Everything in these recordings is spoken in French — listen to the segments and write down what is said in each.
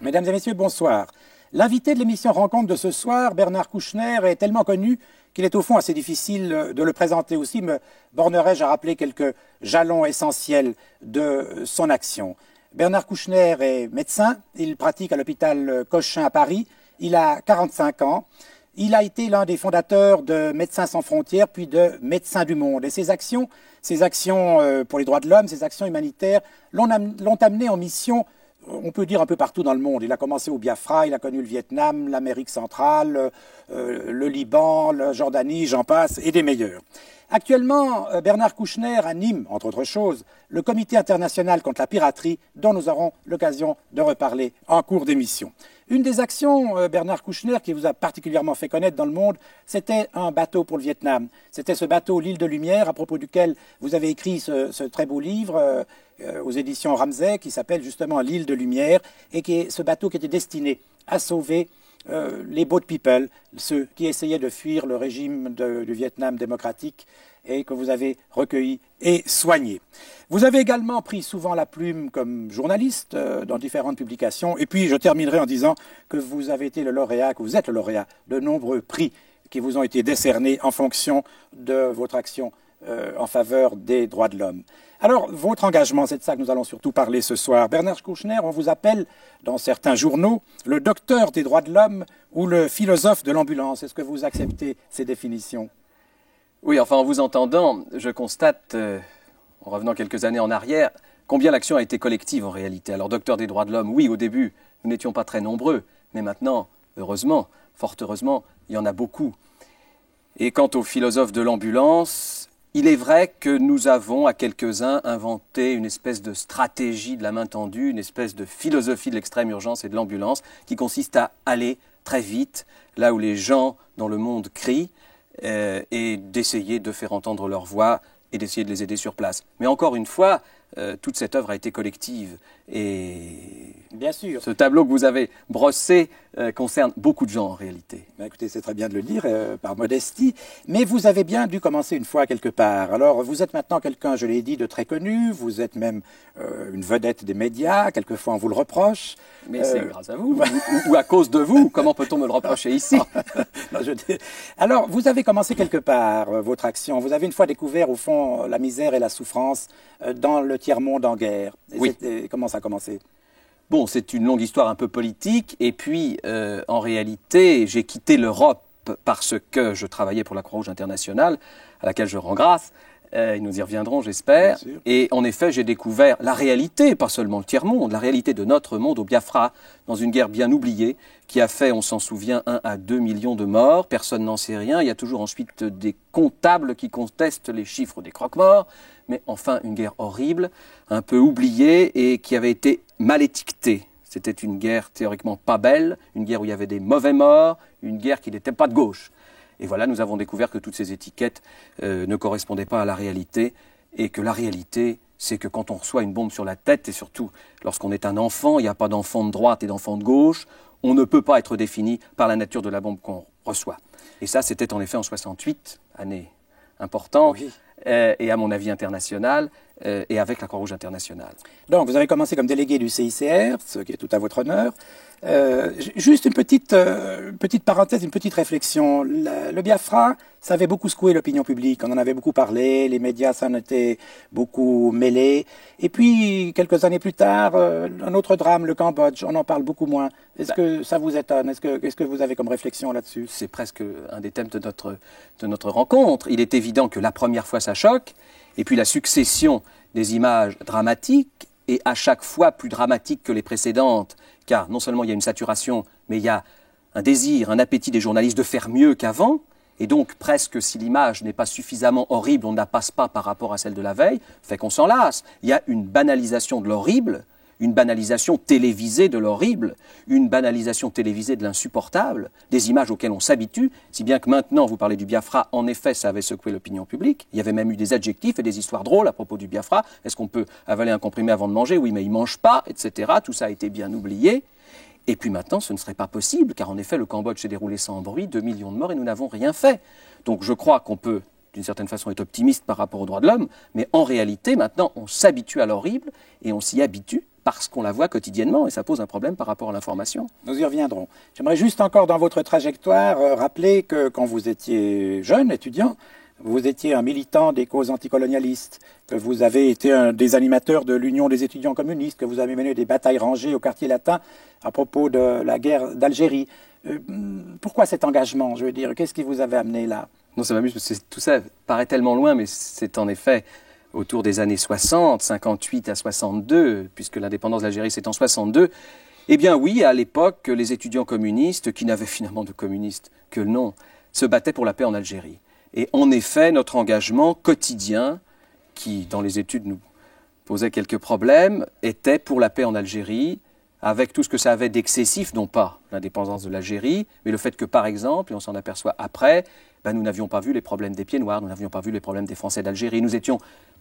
Mesdames et messieurs, bonsoir. L'invité de l'émission Rencontre de ce soir, Bernard Kouchner, est tellement connu qu'il est au fond assez difficile de le présenter aussi. Me bornerai-je à rappeler quelques jalons essentiels de son action. Bernard Kouchner est médecin, il pratique à l'hôpital Cochin à Paris, il a 45 ans. Il a été l'un des fondateurs de Médecins sans frontières, puis de Médecins du monde. Et ses actions pour les droits de l'homme, ses actions humanitaires, l'ont amené en mission, on peut dire un peu partout dans le monde. Il a commencé au Biafra, il a connu le Vietnam, l'Amérique centrale, le Liban, la Jordanie, j'en passe, et des meilleurs. Actuellement, Bernard Kouchner anime, entre autres choses, le Comité international contre la piraterie, dont nous aurons l'occasion de reparler en cours d'émission. Une des actions, Bernard Kouchner, qui vous a particulièrement fait connaître dans le monde, c'était un bateau pour le Vietnam. C'était ce bateau, l'île de Lumière, à propos duquel vous avez écrit ce très beau livre aux éditions Ramsay, qui s'appelle justement L'île de Lumière, et qui est ce bateau qui était destiné à sauver les boat people, ceux qui essayaient de fuir le régime du Vietnam démocratique et que vous avez recueilli et soigné. Vous avez également pris souvent la plume comme journaliste dans différentes publications. Et puis je terminerai en disant que vous avez été le lauréat, que vous êtes le lauréat de nombreux prix qui vous ont été décernés en fonction de votre action en faveur des droits de l'homme. Alors, votre engagement, c'est de ça que nous allons surtout parler ce soir. Bernard Kouchner, on vous appelle dans certains journaux le docteur des droits de l'homme ou le philosophe de l'ambulance. Est-ce que vous acceptez ces définitions? Oui, enfin, en vous entendant, je constate, en revenant quelques années en arrière, combien l'action a été collective en réalité. Alors, docteur des droits de l'homme, oui, au début, nous n'étions pas très nombreux, mais maintenant, heureusement, fort heureusement, il y en a beaucoup. Et quant au philosophe de l'ambulance, il est vrai que nous avons, à quelques-uns, inventé une espèce de stratégie de la main tendue, une espèce de philosophie de l'extrême urgence et de l'ambulance qui consiste à aller très vite là où les gens dans le monde crient et d'essayer de faire entendre leur voix et d'essayer de les aider sur place. Mais encore une fois, toute cette œuvre a été collective et bien sûr, ce tableau que vous avez brossé concerne beaucoup de gens en réalité. Ben écoutez, c'est très bien de le dire par modestie, mais vous avez bien dû commencer une fois quelque part. Alors vous êtes maintenant quelqu'un, je l'ai dit, de très connu, vous êtes même une vedette des médias, quelquefois on vous le reproche. Mais c'est grâce à vous, ou à cause de vous, comment peut-on me le reprocher ici? Non, alors vous avez commencé quelque part votre action, vous avez une fois découvert au fond la misère et la souffrance dans le tiers-monde en guerre. Et oui. Comment ça a commencé? Bon, c'est une longue histoire un peu politique, et puis en réalité, j'ai quitté l'Europe parce que je travaillais pour la Croix-Rouge internationale, à laquelle je rends grâce, et nous y reviendrons, j'espère. Et en effet, j'ai découvert la réalité, pas seulement le tiers-monde, la réalité de notre monde au Biafra, dans une guerre bien oubliée, qui a fait, on s'en souvient, 1 à 2 millions de morts. Personne n'en sait rien. Il y a toujours ensuite des comptables qui contestent les chiffres des croque-morts. Mais enfin, une guerre horrible, un peu oubliée et qui avait été mal étiquetée. C'était une guerre théoriquement pas belle, une guerre où il y avait des mauvais morts, une guerre qui n'était pas de gauche. Et voilà, nous avons découvert que toutes ces étiquettes ne correspondaient pas à la réalité et que la réalité, c'est que quand on reçoit une bombe sur la tête, et surtout lorsqu'on est un enfant, il n'y a pas d'enfant de droite et d'enfant de gauche, on ne peut pas être défini par la nature de la bombe qu'on reçoit. Et ça, c'était en effet en 68, année importante, oui. Et à mon avis international, et avec la Croix-Rouge internationale. Donc, vous avez commencé comme délégué du CICR, ce qui est tout à votre honneur. Juste une petite parenthèse, une petite réflexion. Le Biafra, ça avait beaucoup secoué l'opinion publique. On en avait beaucoup parlé, les médias s'en étaient beaucoup mêlés. Et puis, quelques années plus tard, un autre drame, le Cambodge, on en parle beaucoup moins. Est-ce que ça vous étonne? Qu'est-ce que vous avez comme réflexion là-dessus? C'est presque un des thèmes de notre rencontre. Il est évident que la première fois, ça choque. Et puis la succession des images dramatiques est à chaque fois plus dramatique que les précédentes, car non seulement il y a une saturation, mais il y a un désir, un appétit des journalistes de faire mieux qu'avant, et donc presque si l'image n'est pas suffisamment horrible, on ne la passe pas par rapport à celle de la veille, fait qu'on s'en lasse. Il y a une banalisation de l'horrible, une banalisation télévisée de l'horrible, une banalisation télévisée de l'insupportable, des images auxquelles on s'habitue, si bien que maintenant, vous parlez du Biafra, en effet, ça avait secoué l'opinion publique. Il y avait même eu des adjectifs et des histoires drôles à propos du Biafra. Est-ce qu'on peut avaler un comprimé avant de manger? Oui, mais il ne mange pas, etc. Tout ça a été bien oublié. Et puis maintenant, ce ne serait pas possible, car en effet, le Cambodge s'est déroulé sans bruit, 2 millions de morts, et nous n'avons rien fait. Donc je crois qu'on peut, d'une certaine façon, être optimiste par rapport aux droits de l'homme, mais en réalité, maintenant, on s'habitue à l'horrible, et on s'y habitue parce qu'on la voit quotidiennement et ça pose un problème par rapport à l'information. Nous y reviendrons. J'aimerais juste encore dans votre trajectoire rappeler que quand vous étiez jeune étudiant, vous étiez un militant des causes anticolonialistes, que vous avez été un des animateurs de l'Union des étudiants communistes, que vous avez mené des batailles rangées au quartier latin à propos de la guerre d'Algérie. Pourquoi cet engagement, je veux dire? Qu'est-ce qui vous avait amené là? Non, ça m'amuse parce que tout ça paraît tellement loin, mais c'est en effet autour des années 60, 58 à 62, puisque l'indépendance d'Algérie c'est en 62. Eh bien oui, à l'époque, les étudiants communistes, qui n'avaient finalement de communistes que le nom, se battaient pour la paix en Algérie. Et en effet, notre engagement quotidien, qui dans les études nous posait quelques problèmes, était pour la paix en Algérie, avec tout ce que ça avait d'excessif, non pas l'indépendance de l'Algérie, mais le fait que, par exemple, et on s'en aperçoit après, nous n'avions pas vu les problèmes des Pieds Noirs, nous n'avions pas vu les problèmes des Français d'Algérie.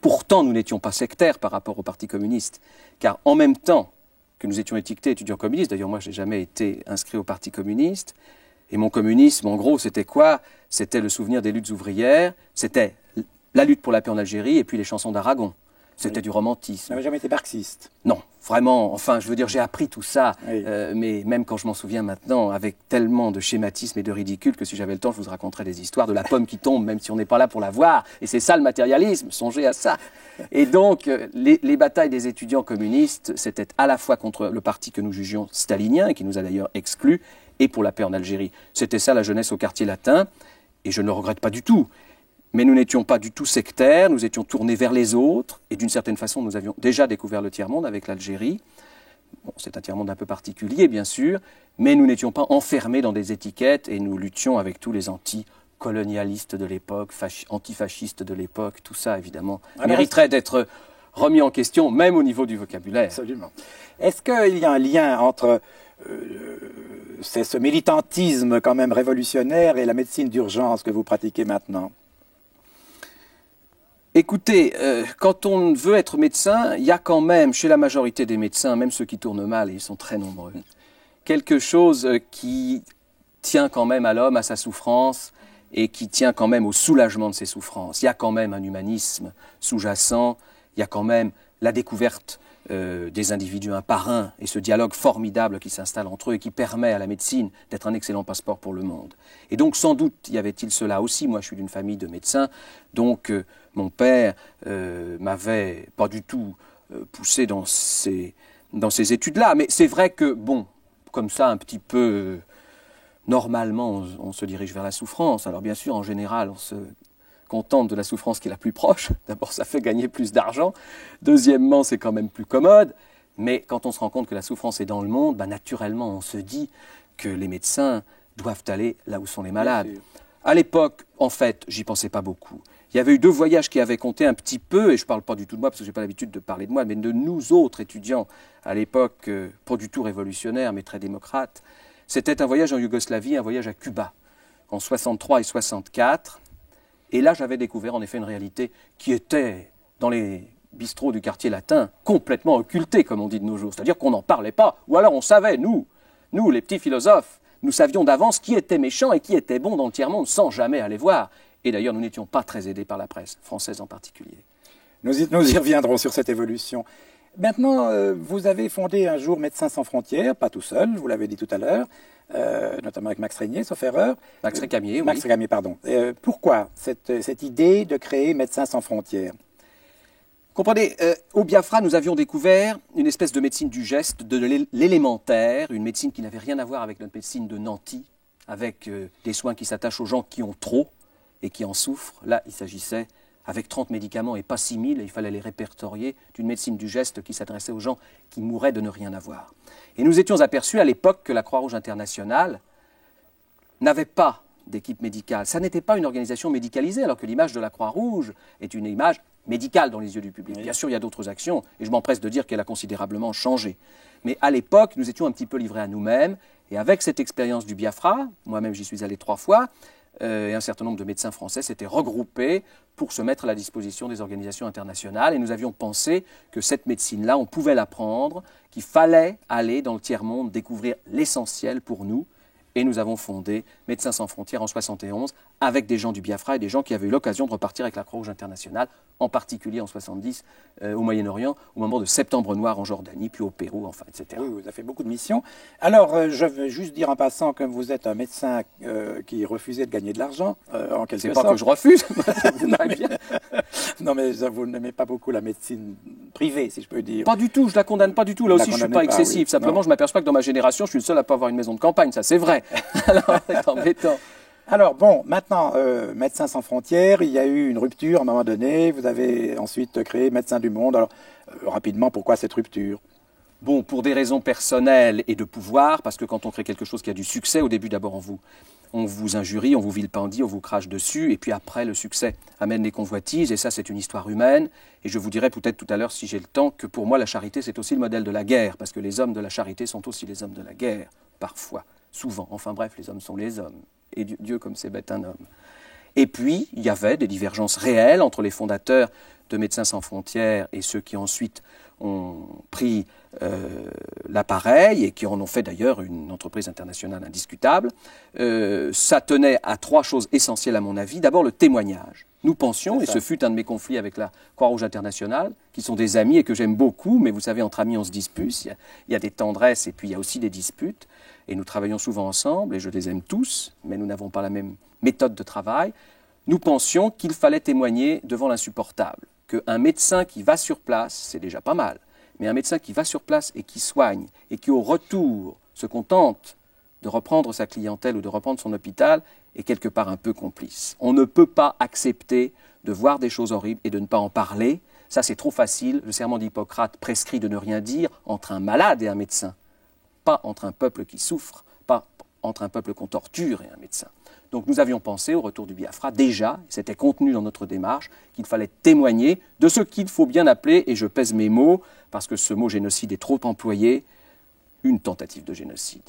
Pourtant, nous n'étions pas sectaires par rapport au Parti communiste, car en même temps que nous étions étiquetés étudiants communistes, d'ailleurs moi je n'ai jamais été inscrit au Parti communiste, et mon communisme, en gros, c'était quoi? C'était le souvenir des luttes ouvrières, c'était la lutte pour la paix en Algérie, et puis les chansons d'Aragon. C'était du romantisme. Vous n'avez jamais été marxiste? Non, vraiment. Enfin, je veux dire, j'ai appris tout ça, oui. Mais même quand je m'en souviens maintenant, avec tellement de schématisme et de ridicule, que si j'avais le temps, je vous raconterais des histoires de la pomme qui tombe, même si on n'est pas là pour la voir. Et c'est ça le matérialisme, songez à ça. Et donc, les batailles des étudiants communistes, c'était à la fois contre le parti que nous jugions stalinien, et qui nous a d'ailleurs exclus, et pour la paix en Algérie. C'était ça la jeunesse au quartier latin, et je ne le regrette pas du tout. Mais nous n'étions pas du tout sectaires, nous étions tournés vers les autres, et d'une certaine façon, nous avions déjà découvert le tiers-monde avec l'Algérie. Bon, c'est un tiers-monde un peu particulier, bien sûr, mais nous n'étions pas enfermés dans des étiquettes, et nous luttions avec tous les anticolonialistes de l'époque, antifascistes de l'époque, tout ça, évidemment, mériterait d'être remis en question, même au niveau du vocabulaire. Absolument. Est-ce qu'il y a un lien entre ce militantisme quand même révolutionnaire et la médecine d'urgence que vous pratiquez maintenant? Écoutez, quand on veut être médecin, il y a quand même, chez la majorité des médecins, même ceux qui tournent mal, et ils sont très nombreux, quelque chose qui tient quand même à l'homme, à sa souffrance, et qui tient quand même au soulagement de ses souffrances. Il y a quand même un humanisme sous-jacent, il y a quand même la découverte des individus un par un, et ce dialogue formidable qui s'installe entre eux et qui permet à la médecine d'être un excellent passeport pour le monde. Et donc sans doute y avait-il cela aussi. Moi je suis d'une famille de médecins, donc mon père m'avait pas du tout poussé dans ces études-là. Mais c'est vrai que, bon, comme ça un petit peu, normalement on se dirige vers la souffrance. Alors bien sûr en général on se contente de la souffrance qui est la plus proche. D'abord, ça fait gagner plus d'argent. Deuxièmement, c'est quand même plus commode. Mais quand on se rend compte que la souffrance est dans le monde, naturellement, on se dit que les médecins doivent aller là où sont les malades. À l'époque, en fait, j'y pensais pas beaucoup. Il y avait eu 2 voyages qui avaient compté un petit peu, et je ne parle pas du tout de moi, parce que je n'ai pas l'habitude de parler de moi, mais de nous autres étudiants, à l'époque, pas du tout révolutionnaires, mais très démocrates. C'était un voyage en Yougoslavie, un voyage à Cuba, en 63 et 64. Et là, j'avais découvert en effet une réalité qui était, dans les bistrots du quartier latin, complètement occultée, comme on dit de nos jours. C'est-à-dire qu'on n'en parlait pas, ou alors on savait, nous, les petits philosophes, nous savions d'avance qui était méchant et qui était bon dans le tiers-monde, sans jamais aller voir. Et d'ailleurs, nous n'étions pas très aidés par la presse, française en particulier. Nous y reviendrons sur cette évolution. Maintenant, vous avez fondé un jour Médecins sans frontières, pas tout seul, vous l'avez dit tout à l'heure, notamment avec Max Régnier, sauf erreur. Max Récamier, oui. Max Récamier, pardon. Pourquoi cette idée de créer Médecins sans frontières? Comprenez, au Biafra, nous avions découvert une espèce de médecine du geste, de l'élémentaire, une médecine qui n'avait rien à voir avec notre médecine de nantis, avec des soins qui s'attachent aux gens qui ont trop et qui en souffrent. Là, il s'agissait, avec 30 médicaments et pas 6000, et il fallait les répertorier, d'une médecine du geste qui s'adressait aux gens qui mouraient de ne rien avoir. Et nous étions aperçus à l'époque que la Croix-Rouge internationale n'avait pas d'équipe médicale. Ça n'était pas une organisation médicalisée, alors que l'image de la Croix-Rouge est une image médicale dans les yeux du public. Oui. Bien sûr, il y a d'autres actions, et je m'empresse de dire qu'elle a considérablement changé. Mais à l'époque, nous étions un petit peu livrés à nous-mêmes, et avec cette expérience du Biafra, moi-même j'y suis allé 3 fois, et un certain nombre de médecins français s'étaient regroupés pour se mettre à la disposition des organisations internationales. Et nous avions pensé que cette médecine-là, on pouvait l'apprendre, qu'il fallait aller dans le tiers-monde découvrir l'essentiel pour nous. et nous avons fondé Médecins sans frontières en 71 avec des gens du Biafra et des gens qui avaient eu l'occasion de repartir avec la Croix-Rouge internationale, en particulier en 70 au Moyen-Orient, au moment de Septembre Noir en Jordanie, puis au Pérou, enfin, etc. Oui, vous avez fait beaucoup de missions. Alors, je veux juste dire en passant que vous êtes un médecin qui refusait de gagner de l'argent, en quelque sorte. C'est pas que je refuse, non, mais vous n'aimez pas beaucoup la médecine privée, si je peux dire. Pas du tout, je la condamne pas du tout. Là aussi, je suis pas excessif. Oui. Simplement, je m'aperçois que dans ma génération, je suis le seul à pas avoir une maison de campagne. Ça, c'est vrai. Alors, c'est embêtant. Alors bon, maintenant, Médecins sans frontières, il y a eu une rupture à un moment donné. Vous avez ensuite créé Médecins du monde. Alors, rapidement, pourquoi cette rupture? Bon, pour des raisons personnelles et de pouvoir, parce que quand on crée quelque chose qui a du succès, au début, d'abord, on vous injurie, on vous vilipendie, on vous crache dessus, et puis après, le succès amène les convoitises, et ça, c'est une histoire humaine. Et je vous dirai peut-être tout à l'heure, si j'ai le temps, que pour moi, la charité, c'est aussi le modèle de la guerre, parce que les hommes de la charité sont aussi les hommes de la guerre, parfois, souvent. Enfin bref, les hommes sont les hommes. Et Dieu, comme c'est bête, un homme. Et puis, il y avait des divergences réelles entre les fondateurs de Médecins sans frontières et ceux qui ensuite ont pris l'appareil et qui en ont fait d'ailleurs une entreprise internationale indiscutable. Ça tenait à trois choses essentielles à mon avis. D'abord, le témoignage. Nous pensions, et ce fut un de mes conflits avec la Croix-Rouge internationale, qui sont des amis et que j'aime beaucoup, mais vous savez, entre amis, on se dispute. Il y a des tendresses et puis il y a aussi des disputes. Et nous travaillons souvent ensemble, et je les aime tous, mais nous n'avons pas la même méthode de travail. Nous pensions qu'il fallait témoigner devant l'insupportable, qu'un médecin qui va sur place, c'est déjà pas mal, mais un médecin qui va sur place et qui soigne, et qui au retour se contente de reprendre sa clientèle ou de reprendre son hôpital, est quelque part un peu complice. On ne peut pas accepter de voir des choses horribles et de ne pas en parler. Ça, c'est trop facile. Le serment d'Hippocrate prescrit de ne rien dire entre un malade et un médecin. Pas entre un peuple qui souffre, pas entre un peuple qu'on torture et un médecin. Donc nous avions pensé, au retour du Biafra, déjà, c'était contenu dans notre démarche, qu'il fallait témoigner de ce qu'il faut bien appeler, et je pèse mes mots, parce que ce mot génocide est trop employé, une tentative de génocide.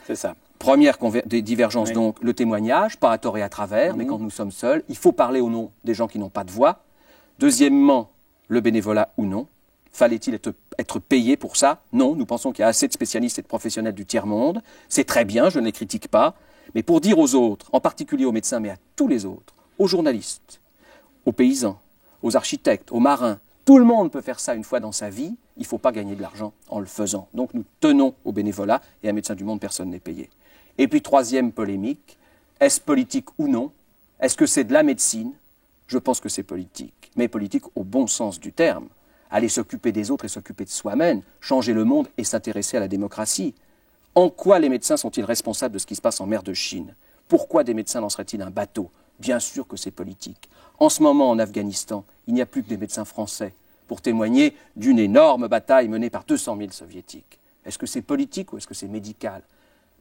C'est ça. Première divergence, donc, le témoignage, pas à tort et à travers, mais quand nous sommes seuls, il faut parler au nom des gens qui n'ont pas de voix. Deuxièmement, le bénévolat ou non. Fallait-il être payé pour ça? Non, nous pensons qu'il y a assez de spécialistes et de professionnels du tiers-monde. C'est très bien, je ne les critique pas. Mais pour dire aux autres, en particulier aux médecins, mais à tous les autres, aux journalistes, aux paysans, aux architectes, aux marins, tout le monde peut faire ça une fois dans sa vie, il ne faut pas gagner de l'argent en le faisant. Donc nous tenons au bénévolat, et à Médecins du monde, personne n'est payé. Et puis troisième polémique, est-ce politique ou non? Est-ce que c'est de la médecine? Je pense que c'est politique, mais politique au bon sens du terme. Aller s'occuper des autres et s'occuper de soi-même, changer le monde et s'intéresser à la démocratie. En quoi les médecins sont-ils responsables de ce qui se passe en mer de Chine? Pourquoi des médecins lanceraient-ils un bateau? Bien sûr que c'est politique. En ce moment, en Afghanistan, il n'y a plus que des médecins français pour témoigner d'une énorme bataille menée par 200 000 soviétiques. Est-ce que c'est politique ou est-ce que c'est médical?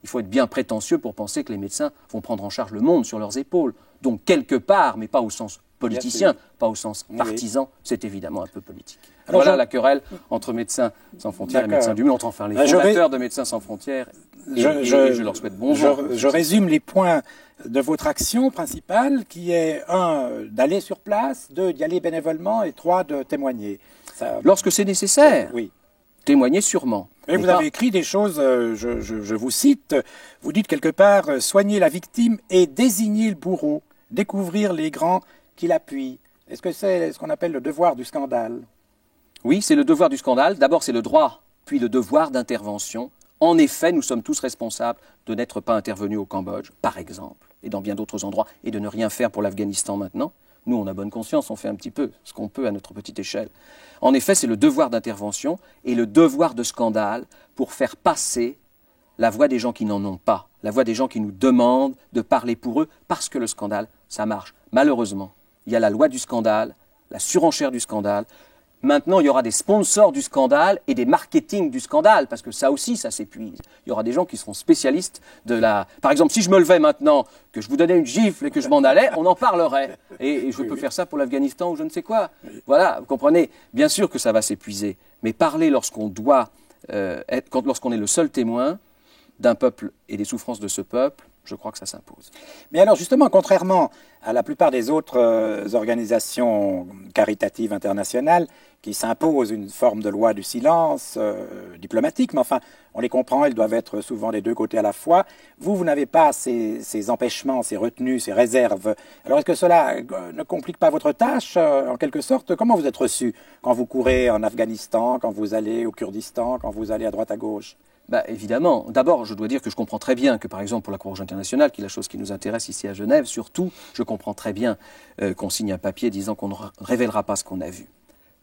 Il faut être bien prétentieux pour penser que les médecins vont prendre en charge le monde sur leurs épaules. Donc, quelque part, mais pas au sens politicien, pas au sens partisan, c'est évidemment un peu politique. Alors voilà la querelle entre Médecins sans frontières et Médecins du monde, enfin les fondateurs de Médecins sans frontières, et je leur souhaite bon vent. Je résume les points de votre action principale, qui est 1, d'aller sur place, 2, d'y aller bénévolement, et 3, de témoigner. Ça, lorsque c'est nécessaire. Oui. Témoigner sûrement. Mais vous avez écrit des choses, je vous cite, vous dites quelque part, soigner la victime et désigner le bourreau, découvrir les grands qui l'appuient. Est-ce que c'est ce qu'on appelle le devoir du scandale? Oui, c'est le devoir du scandale. D'abord, c'est le droit, puis le devoir d'intervention. En effet, nous sommes tous responsables de n'être pas intervenus au Cambodge, par exemple, et dans bien d'autres endroits, et de ne rien faire pour l'Afghanistan maintenant. Nous, on a bonne conscience, on fait un petit peu ce qu'on peut à notre petite échelle. En effet, c'est le devoir d'intervention et le devoir de scandale pour faire passer la voix des gens qui n'en ont pas, la voix des gens qui nous demandent de parler pour eux, parce que le scandale, ça marche. Malheureusement, il y a la loi du scandale, la surenchère du scandale. Maintenant, il y aura des sponsors du scandale et des marketing du scandale, parce que ça aussi, ça s'épuise. Il y aura des gens qui seront spécialistes de la... Par exemple, si je me levais maintenant, que je vous donnais une gifle et que je m'en allais, on en parlerait. Et je peux faire ça pour l'Afghanistan ou je ne sais quoi. Voilà, vous comprenez? Bien sûr que ça va s'épuiser. Mais parler lorsqu'on lorsqu'on est le seul témoin d'un peuple et des souffrances de ce peuple, je crois que ça s'impose. Mais alors justement, contrairement à la plupart des autres organisations caritatives internationales qui s'imposent une forme de loi du silence diplomatique, mais enfin, on les comprend, elles doivent être souvent des deux côtés à la fois. Vous n'avez pas ces empêchements, ces retenues, ces réserves. Alors est-ce que cela ne complique pas votre tâche, en quelque sorte? Comment vous êtes reçu quand vous courez en Afghanistan, quand vous allez au Kurdistan, quand vous allez à droite à gauche? Bah, évidemment. D'abord, je dois dire que je comprends très bien que, par exemple, pour la Croix-Rouge internationale, qui est la chose qui nous intéresse ici à Genève, surtout, je comprends très bien qu'on signe un papier disant qu'on ne révélera pas ce qu'on a vu.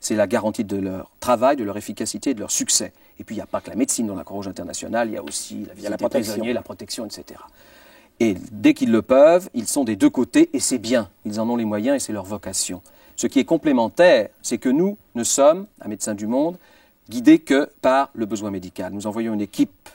C'est la garantie de leur travail, de leur efficacité et de leur succès. Et puis, il n'y a pas que la médecine dans la Croix-Rouge internationale, il y a aussi la visite des prisonniers, la protection, etc. Et dès qu'ils le peuvent, ils sont des deux côtés, et c'est bien. Ils en ont les moyens et c'est leur vocation. Ce qui est complémentaire, c'est que nous ne sommes, à Médecins du Monde, guidés que par le besoin médical. Nous envoyons une équipe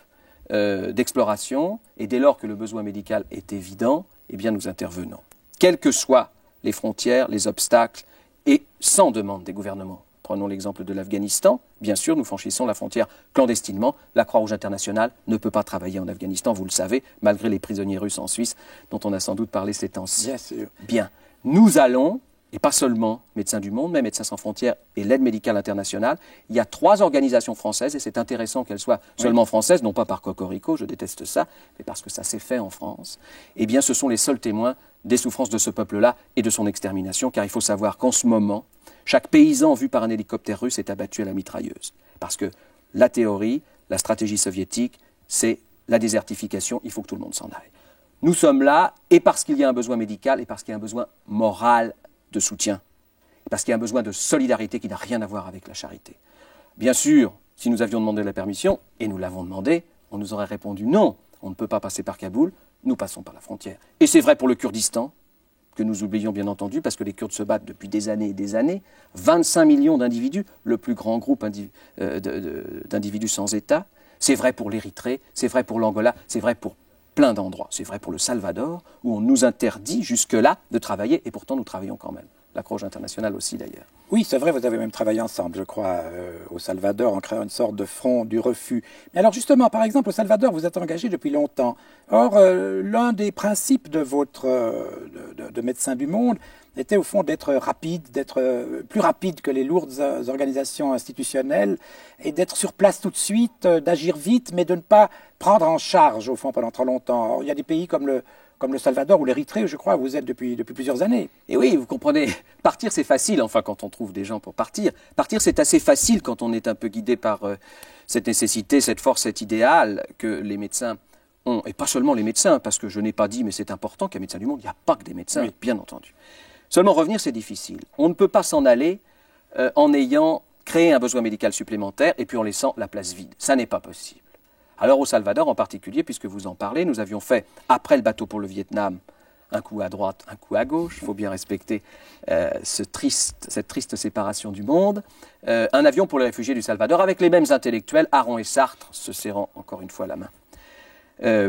d'exploration, et dès lors que le besoin médical est évident, eh bien nous intervenons. Quelles que soient les frontières, les obstacles, et sans demande des gouvernements. Prenons l'exemple de l'Afghanistan. Bien sûr, nous franchissons la frontière clandestinement. La Croix-Rouge internationale ne peut pas travailler en Afghanistan, vous le savez, malgré les prisonniers russes en Suisse, dont on a sans doute parlé ces temps-ci. Bien sûr. Bien. Nous allons, et pas seulement Médecins du Monde, mais Médecins sans frontières et l'Aide médicale internationale. Il y a 3 organisations françaises, et c'est intéressant qu'elles soient seulement françaises, non pas par cocorico, je déteste ça, mais parce que ça s'est fait en France. Eh bien, ce sont les seuls témoins des souffrances de ce peuple-là et de son extermination, car il faut savoir qu'en ce moment, chaque paysan vu par un hélicoptère russe est abattu à la mitrailleuse. Parce que la théorie, la stratégie soviétique, c'est la désertification, il faut que tout le monde s'en aille. Nous sommes là, et parce qu'il y a un besoin médical, et parce qu'il y a un besoin moral de soutien, parce qu'il y a un besoin de solidarité qui n'a rien à voir avec la charité. Bien sûr, si nous avions demandé la permission, et nous l'avons demandé, on nous aurait répondu non, on ne peut pas passer par Kaboul, nous passons par la frontière. Et c'est vrai pour le Kurdistan, que nous oublions bien entendu, parce que les Kurdes se battent depuis des années et des années, 25 millions d'individus, le plus grand groupe d'individus sans État. C'est vrai pour l'Érythrée, c'est vrai pour l'Angola, c'est vrai pour plein d'endroits. C'est vrai pour le Salvador, où on nous interdit jusque-là de travailler, et pourtant nous travaillons quand même. La Croix-Rouge internationale aussi d'ailleurs. Oui, c'est vrai, vous avez même travaillé ensemble, je crois, au Salvador, en créant une sorte de front du refus. Mais alors justement, par exemple, au Salvador, vous êtes engagé depuis longtemps. Or, l'un des principes de votre de Médecins du Monde était au fond d'être rapide, d'être plus rapide que les lourdes organisations institutionnelles, et d'être sur place tout de suite, d'agir vite, mais de ne pas prendre en charge, au fond, pendant trop longtemps. Or, il y a des pays comme le Salvador ou l'Érythrée, je crois, où vous êtes depuis plusieurs années. Et oui, vous comprenez, partir c'est facile, enfin quand on trouve des gens pour partir. Partir c'est assez facile quand on est un peu guidé par cette nécessité, cette force, cet idéal que les médecins ont. Et pas seulement les médecins, parce que je n'ai pas dit, mais c'est important qu'à Médecins du Monde, il n'y a pas que des médecins, oui, bien entendu. Seulement revenir c'est difficile. On ne peut pas s'en aller en ayant créé un besoin médical supplémentaire et puis en laissant la place vide. Ça n'est pas possible. Alors au Salvador en particulier, puisque vous en parlez, nous avions fait, après le bateau pour le Vietnam, un coup à droite, un coup à gauche, il faut bien respecter cette triste séparation du monde, un avion pour les réfugiés du Salvador avec les mêmes intellectuels, Aron et Sartre, se serrant encore une fois la main.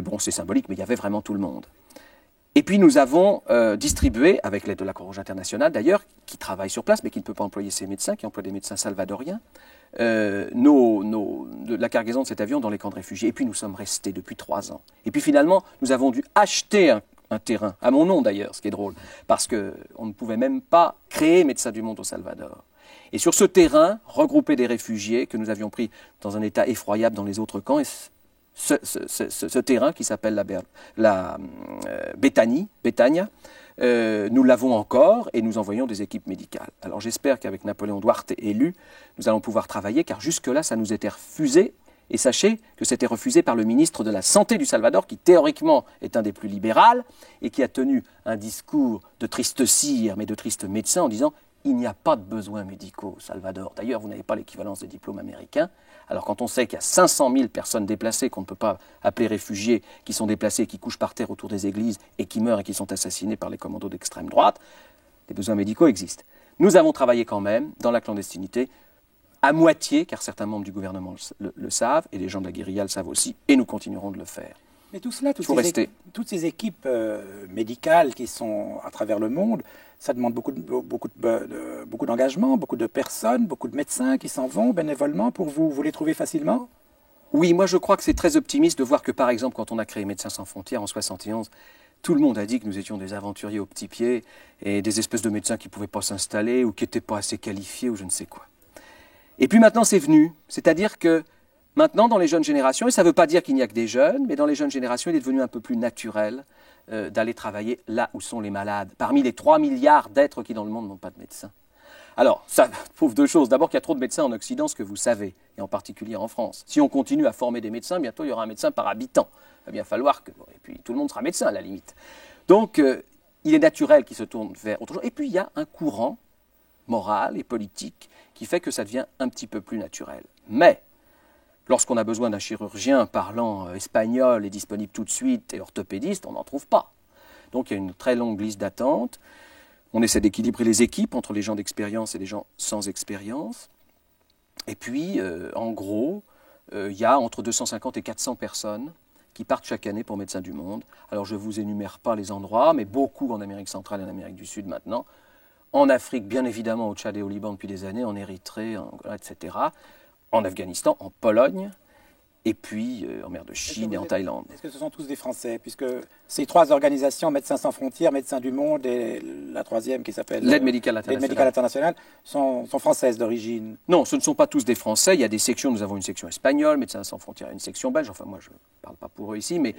Bon, c'est symbolique, mais il y avait vraiment tout le monde. Et puis nous avons distribué, avec l'aide de la Croix-Rouge internationale d'ailleurs, qui travaille sur place, mais qui ne peut pas employer ses médecins, qui emploie des médecins salvadoriens, la cargaison de cet avion dans les camps de réfugiés. Et puis nous sommes restés depuis 3 ans. Et puis finalement, nous avons dû acheter un terrain, à mon nom d'ailleurs, ce qui est drôle, parce qu'on ne pouvait même pas créer Médecins du Monde au Salvador. Et sur ce terrain, regrouper des réfugiés que nous avions pris dans un état effroyable dans les autres camps, et ce terrain qui s'appelle la Betania, nous l'avons encore et nous envoyons des équipes médicales. Alors j'espère qu'avec Napoléon Duarte élu, nous allons pouvoir travailler, car jusque-là, ça nous était refusé. Et sachez que c'était refusé par le ministre de la Santé du Salvador, qui théoriquement est un des plus libéraux, et qui a tenu un discours de triste cire, mais de triste médecin, en disant « il n'y a pas de besoins médicaux au Salvador ». D'ailleurs, vous n'avez pas l'équivalence des diplômes américains. Alors quand on sait qu'il y a 500 000 personnes déplacées, qu'on ne peut pas appeler réfugiés, qui sont déplacés, qui couchent par terre autour des églises, et qui meurent et qui sont assassinés par les commandos d'extrême droite, les besoins médicaux existent. Nous avons travaillé quand même, dans la clandestinité, à moitié, car certains membres du gouvernement le savent, et les gens de la guérilla le savent aussi, et nous continuerons de le faire. Mais tout cela, toutes ces équipes médicales qui sont à travers le monde, ça demande beaucoup d'engagement, beaucoup de personnes, beaucoup de médecins qui s'en vont bénévolement pour vous. Vous les trouvez facilement? Oui, moi je crois que c'est très optimiste de voir que par exemple quand on a créé Médecins sans frontières en 71, tout le monde a dit que nous étions des aventuriers au petit pied et des espèces de médecins qui ne pouvaient pas s'installer ou qui n'étaient pas assez qualifiés ou je ne sais quoi. Et puis maintenant c'est venu, c'est-à-dire que maintenant dans les jeunes générations, et ça ne veut pas dire qu'il n'y a que des jeunes, mais dans les jeunes générations il est devenu un peu plus naturel d'aller travailler là où sont les malades, parmi les 3 milliards d'êtres qui dans le monde n'ont pas de médecin. Alors, ça prouve deux choses. D'abord qu'il y a trop de médecins en Occident, ce que vous savez, et en particulier en France. Si on continue à former des médecins, bientôt il y aura un médecin par habitant. Il va bien falloir que... Et puis tout le monde sera médecin à la limite. Donc, il est naturel qu'ils se tournent vers autre chose. Et puis il y a un courant moral et politique qui fait que ça devient un petit peu plus naturel. Mais, lorsqu'on a besoin d'un chirurgien parlant espagnol et disponible tout de suite et orthopédiste, on n'en trouve pas. Donc il y a une très longue liste d'attente. On essaie d'équilibrer les équipes entre les gens d'expérience et les gens sans expérience. Et puis, en gros, il y a entre 250 et 400 personnes qui partent chaque année pour Médecins du Monde. Alors, je ne vous énumère pas les endroits, mais beaucoup en Amérique centrale et en Amérique du Sud maintenant. En Afrique, bien évidemment, au Tchad et au Liban depuis des années, en Érythrée, etc. En Afghanistan, en Pologne. Et puis en mer de Chine et en Thaïlande. Est-ce que ce sont tous des Français? Puisque ces trois organisations, Médecins sans frontières, Médecins du Monde et la troisième qui s'appelle l'Aide médicale internationale, sont françaises d'origine? Non, ce ne sont pas tous des Français. Il y a des sections. Nous avons une section espagnole, Médecins sans frontières, une section belge. Enfin, moi, je ne parle pas pour eux ici, mais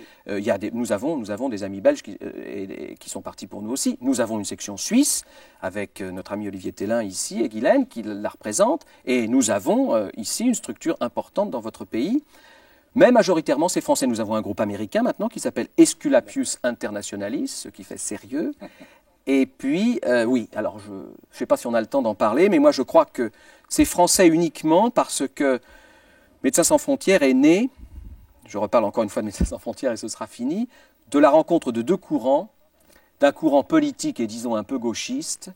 nous avons des amis belges qui sont partis pour nous aussi. Nous avons une section suisse avec notre ami Olivier Tellin ici et Guylaine qui la représente. Et nous avons ici une structure importante dans votre pays. Mais majoritairement, c'est français. Nous avons un groupe américain maintenant qui s'appelle Esculapius Internationalis, ce qui fait sérieux. Et puis, oui, alors je ne sais pas si on a le temps d'en parler, mais moi je crois que c'est français uniquement parce que Médecins sans frontières est né, je reparle encore une fois de Médecins sans frontières et ce sera fini, de la rencontre de deux courants, d'un courant politique et disons un peu gauchiste,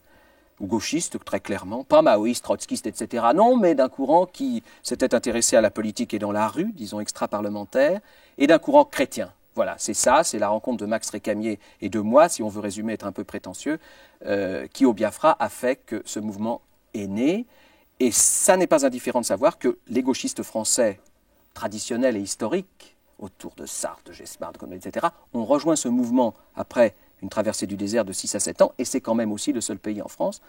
ou gauchiste très clairement, pas maoïste, trotskiste, etc. Non, mais d'un courant qui s'était intéressé à la politique et dans la rue, disons extra-parlementaire, et d'un courant chrétien. Voilà, c'est ça, c'est la rencontre de Max Récamier et de moi, si on veut résumer, être un peu prétentieux, qui au Biafra a fait que ce mouvement est né. Et ça n'est pas indifférent de savoir que les gauchistes français traditionnels et historiques, autour de Sartre, de Gespard, de Comte, etc., ont rejoint ce mouvement après une traversée du désert de 6 à 7 ans, et c'est quand même aussi le seul pays en France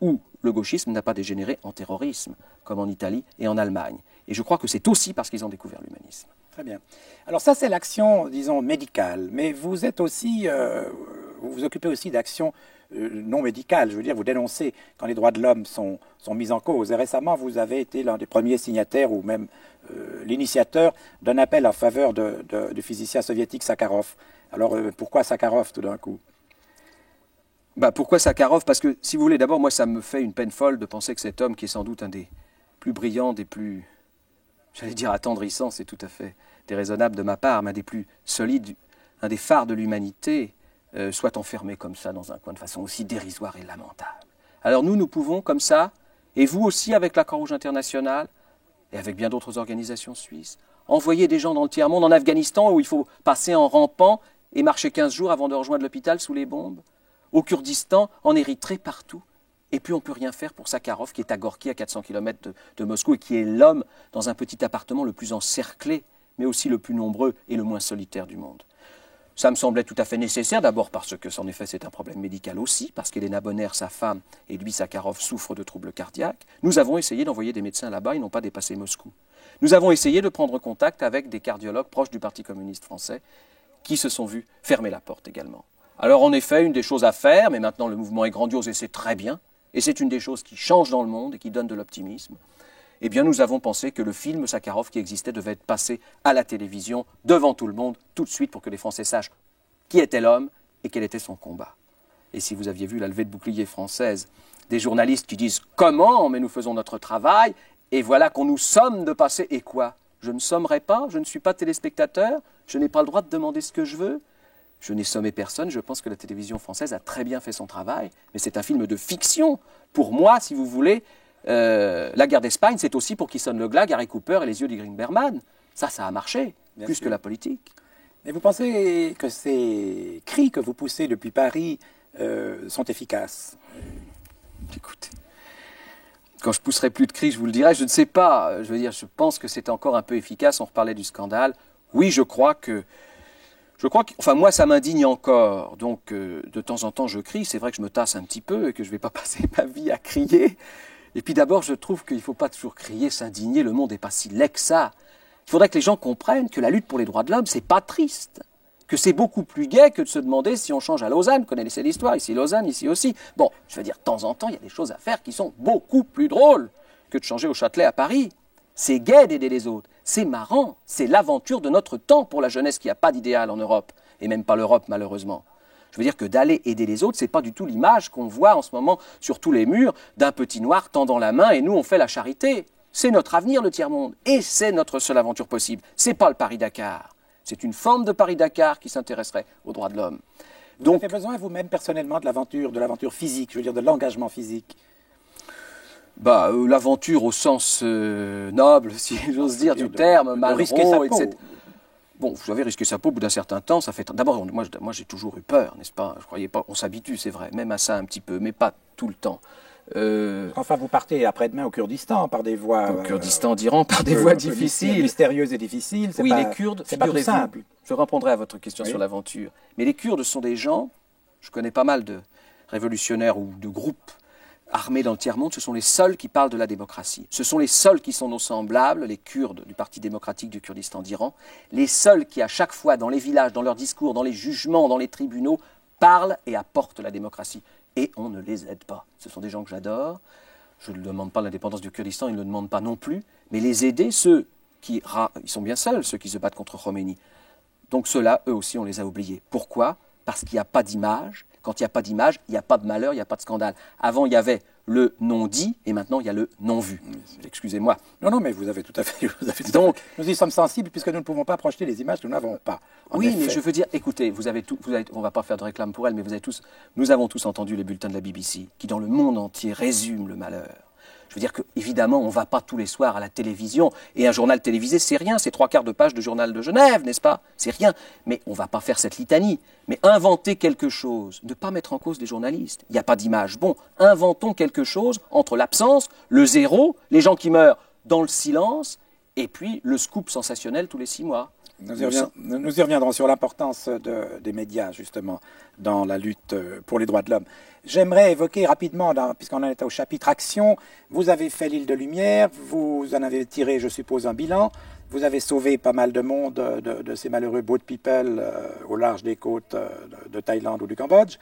où le gauchisme n'a pas dégénéré en terrorisme, comme en Italie et en Allemagne. Et je crois que c'est aussi parce qu'ils ont découvert l'humanisme. Très bien. Alors ça, c'est l'action, disons, médicale, mais vous êtes aussi, vous vous occupez aussi d'actions non médicales. Je veux dire, vous dénoncez quand les droits de l'homme sont mis en cause. Et récemment, vous avez été l'un des premiers signataires ou même l'initiateur d'un appel en faveur du physicien soviétique Sakharov. Alors, pourquoi Sakharov tout d'un coup? Pourquoi Sakharov? Parce que, si vous voulez, d'abord, moi, ça me fait une peine folle de penser que cet homme, qui est sans doute un des plus brillants, des plus, j'allais dire attendrissants, c'est tout à fait déraisonnable de ma part, mais un des plus solides, un des phares de l'humanité, soit enfermé comme ça dans un coin de façon aussi dérisoire et lamentable. Alors nous pouvons comme ça, et vous aussi avec la Croix-Rouge internationale, et avec bien d'autres organisations suisses, envoyer des gens dans le tiers-monde, en Afghanistan, où il faut passer en rampant et marcher 15 jours avant de rejoindre l'hôpital sous les bombes, au Kurdistan, en Érythrée, partout. Et puis on ne peut rien faire pour Sakharov, qui est à Gorky, à 400 km de Moscou, et qui est l'homme dans un petit appartement le plus encerclé, mais aussi le plus nombreux et le moins solitaire du monde. Ça me semblait tout à fait nécessaire, d'abord parce que, en effet, c'est un problème médical aussi, parce qu'Elena Bonner, sa femme, et lui, Sakharov, souffrent de troubles cardiaques. Nous avons essayé d'envoyer des médecins là-bas, ils n'ont pas dépassé Moscou. Nous avons essayé de prendre contact avec des cardiologues proches du Parti communiste français, qui se sont vus fermer la porte également. Alors, en effet, une des choses à faire, mais maintenant le mouvement est grandiose et c'est très bien, et c'est une des choses qui change dans le monde et qui donne de l'optimisme, eh bien nous avons pensé que le film Sakharov qui existait devait être passé à la télévision, devant tout le monde, tout de suite pour que les Français sachent qui était l'homme et quel était son combat. Et si vous aviez vu la levée de bouclier française, des journalistes qui disent « Comment? Mais nous faisons notre travail, et voilà qu'on nous somme de passer, et quoi? Je ne sommerai pas, je ne suis pas téléspectateur, je n'ai pas le droit de demander ce que je veux. Je n'ai sommé personne, je pense que la télévision française a très bien fait son travail, mais c'est un film de fiction. Pour moi, si vous voulez, La guerre d'Espagne, c'est aussi pour qui sonne le glas, Gary Cooper et les yeux d'Ingrid Bergman. Ça a marché, bien plus sûr. Que la politique. Mais vous pensez que ces cris que vous poussez depuis Paris sont efficaces? Écoutez, Quand je pousserai plus de cris, je vous le dirai. Je ne sais pas. Je veux dire, je pense que c'est encore un peu efficace. On reparlait du scandale. Oui, je crois que... Enfin, moi, ça m'indigne encore. Donc, de temps en temps, je crie. C'est vrai que je me tasse un petit peu et que je ne vais pas passer ma vie à crier. Et puis d'abord, je trouve qu'il ne faut pas toujours crier, s'indigner. Le monde n'est pas si laid que ça. Il faudrait que les gens comprennent que la lutte pour les droits de l'homme, c'est pas triste. Que c'est beaucoup plus gai que de se demander si on change à Lausanne. Vous connaissez l'histoire, ici Lausanne, ici aussi. Bon, je veux dire, de temps en temps, il y a des choses à faire qui sont beaucoup plus drôles que de changer au Châtelet à Paris. C'est gai d'aider les autres. C'est marrant. C'est l'aventure de notre temps pour la jeunesse qui n'a pas d'idéal en Europe. Et même pas l'Europe, malheureusement. Je veux dire que d'aller aider les autres, c'est pas du tout l'image qu'on voit en ce moment sur tous les murs d'un petit noir tendant la main et nous, on fait la charité. C'est notre avenir, le tiers-monde. Et c'est notre seule aventure possible. C'est pas le Paris-Dakar. C'est une forme de Paris-Dakar qui s'intéresserait aux droits de l'homme. Donc, vous avez besoin vous-même personnellement de l'aventure physique, je veux dire de l'engagement physique. L'aventure au sens noble, si j'ose dire, du terme, Malraux, etc. Bon, vous savez, risquer sa peau au bout d'un certain temps, ça fait... D'abord, moi j'ai toujours eu peur, n'est-ce pas? Je croyais pas... On s'habitue, c'est vrai, même à ça un petit peu, mais pas tout le temps. Enfin, vous partez après-demain au Kurdistan par des voies... Au Kurdistan d'Iran, par des voies difficiles. Mystérieuses et difficiles. Oui, les Kurdes, c'est pas tout simple. Je répondrai à votre question sur l'aventure. Mais les Kurdes sont des gens, je connais pas mal de révolutionnaires ou de groupes armés dans le tiers-monde, ce sont les seuls qui parlent de la démocratie. Ce sont les seuls qui sont nos semblables, les Kurdes du Parti démocratique du Kurdistan d'Iran, les seuls qui, à chaque fois, dans les villages, dans leurs discours, dans les jugements, dans les tribunaux, parlent et apportent la démocratie. Et on ne les aide pas. Ce sont des gens que j'adore. Je ne demande pas l'indépendance du Kurdistan, ils ne le demandent pas non plus. Mais les aider, ils sont bien seuls, ceux qui se battent contre Khomeini. Donc ceux-là, eux aussi, on les a oubliés. Pourquoi? Parce qu'il n'y a pas d'image. Quand il n'y a pas d'image, il n'y a pas de malheur, il n'y a pas de scandale. Avant, il y avait le non-dit et maintenant, il y a le non-vu. Excusez-moi. Non, mais vous avez tout à fait... Donc, nous y sommes sensibles puisque nous ne pouvons pas projeter les images que nous n'avons pas. Oui, mais je veux dire, écoutez, on ne va pas faire de réclame pour elle, mais nous avons tous entendu les bulletins de la BBC qui, dans le monde entier, résument le malheur. Je veux dire qu'évidemment, on ne va pas tous les soirs à la télévision, et un journal télévisé, c'est rien, c'est 3/4 de page de journal de Genève, n'est-ce pas? C'est rien. Mais on ne va pas faire cette litanie. Mais inventer quelque chose, ne pas mettre en cause les journalistes. Il n'y a pas d'image. Bon, inventons quelque chose entre l'absence, le zéro, les gens qui meurent dans le silence, et puis le scoop sensationnel tous les 6 mois. Nous y reviendrons sur l'importance des médias, justement, dans la lutte pour les droits de l'homme. J'aimerais évoquer rapidement, puisqu'on en est au chapitre Action, vous avez fait l'île de Lumière, vous en avez tiré, je suppose, un bilan, vous avez sauvé pas mal de monde de ces malheureux boat people au large des côtes de Thaïlande ou du Cambodge.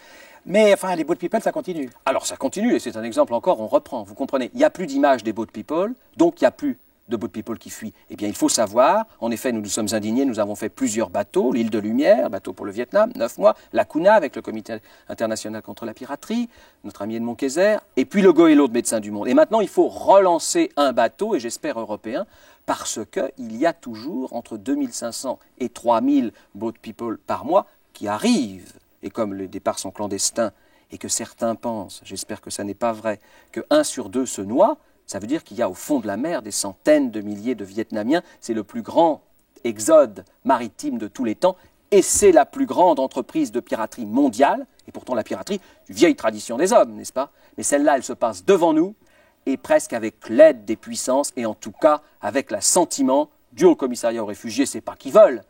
Mais enfin, les boat people, ça continue. Alors ça continue, et c'est un exemple encore, on reprend, vous comprenez, il n'y a plus d'image des boat people, donc il n'y a plus de boat people qui fuient. Eh bien, il faut savoir, en effet, nous nous sommes indignés, nous avons fait plusieurs bateaux, l'île de Lumière, bateau pour le Vietnam, 9 mois, la Kuna avec le Comité international contre la piraterie, notre ami Edmond Kayser, et puis le Goélo de Médecins du Monde. Et maintenant, il faut relancer un bateau, et j'espère européen, parce qu'il y a toujours entre 2500 et 3000 boat people par mois qui arrivent. Et comme les départs sont clandestins, et que certains pensent, j'espère que ça n'est pas vrai, que 1 sur 2 se noie, ça veut dire qu'il y a au fond de la mer des centaines de milliers de Vietnamiens. C'est le plus grand exode maritime de tous les temps. Et c'est la plus grande entreprise de piraterie mondiale. Et pourtant la piraterie, une vieille tradition des hommes, n'est-ce pas? Mais celle-là, elle se passe devant nous, et presque avec l'aide des puissances, et en tout cas avec l'assentiment du Haut-Commissariat aux réfugiés. C'est pas qu'ils veulent.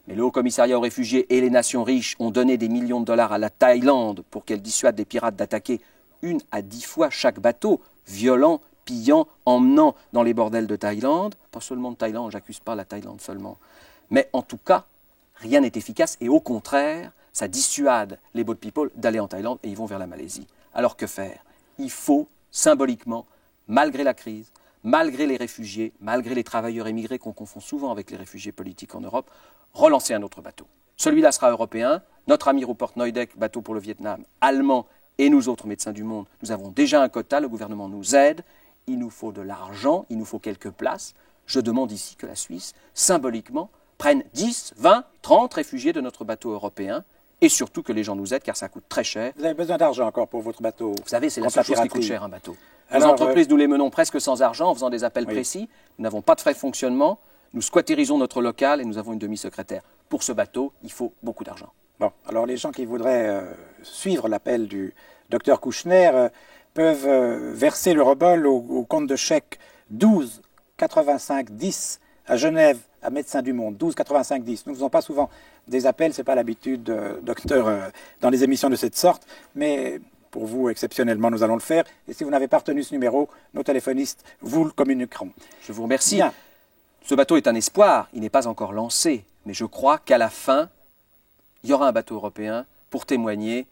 Mais le Haut-Commissariat aux réfugiés et les nations riches ont donné des millions de dollars à la Thaïlande pour qu'elle dissuade des pirates d'attaquer 1 à 10 fois chaque bateau, violent, pillant, emmenant dans les bordels de Thaïlande. Pas seulement de Thaïlande, j'accuse pas la Thaïlande seulement. Mais en tout cas, rien n'est efficace et au contraire, ça dissuade les boat people d'aller en Thaïlande et ils vont vers la Malaisie. Alors que faire? Il faut symboliquement, malgré la crise, malgré les réfugiés, malgré les travailleurs émigrés qu'on confond souvent avec les réfugiés politiques en Europe, relancer un autre bateau. Celui-là sera européen. Notre ami Rupert Neudeck, bateau pour le Vietnam, allemand, et nous autres médecins du monde, nous avons déjà un quota, le gouvernement nous aide. Il nous faut de l'argent, il nous faut quelques places. Je demande ici que la Suisse, symboliquement, prenne 10, 20, 30 réfugiés de notre bateau européen et surtout que les gens nous aident car ça coûte très cher. Vous avez besoin d'argent encore pour votre bateau? Vous savez, c'est la seule chose qui coûte cher un bateau. Les entreprises, nous les menons presque sans argent en faisant des appels précis. Nous n'avons pas de frais de fonctionnement. Nous squattérisons notre local et nous avons une demi-secrétaire. Pour ce bateau, il faut beaucoup d'argent. Bon, alors les gens qui voudraient suivre l'appel du docteur Kouchner peuvent verser le rebol au compte de chèque 12 85 10 à Genève, à Médecins du Monde, 12 85 10. Nous ne faisons pas souvent des appels, ce n'est pas l'habitude, docteur, dans les émissions de cette sorte, mais pour vous, exceptionnellement, nous allons le faire. Et si vous n'avez pas retenu ce numéro, nos téléphonistes vous le communiqueront. Je vous remercie. Bien. Ce bateau est un espoir, il n'est pas encore lancé, mais je crois qu'à la fin, il y aura un bateau européen pour témoigner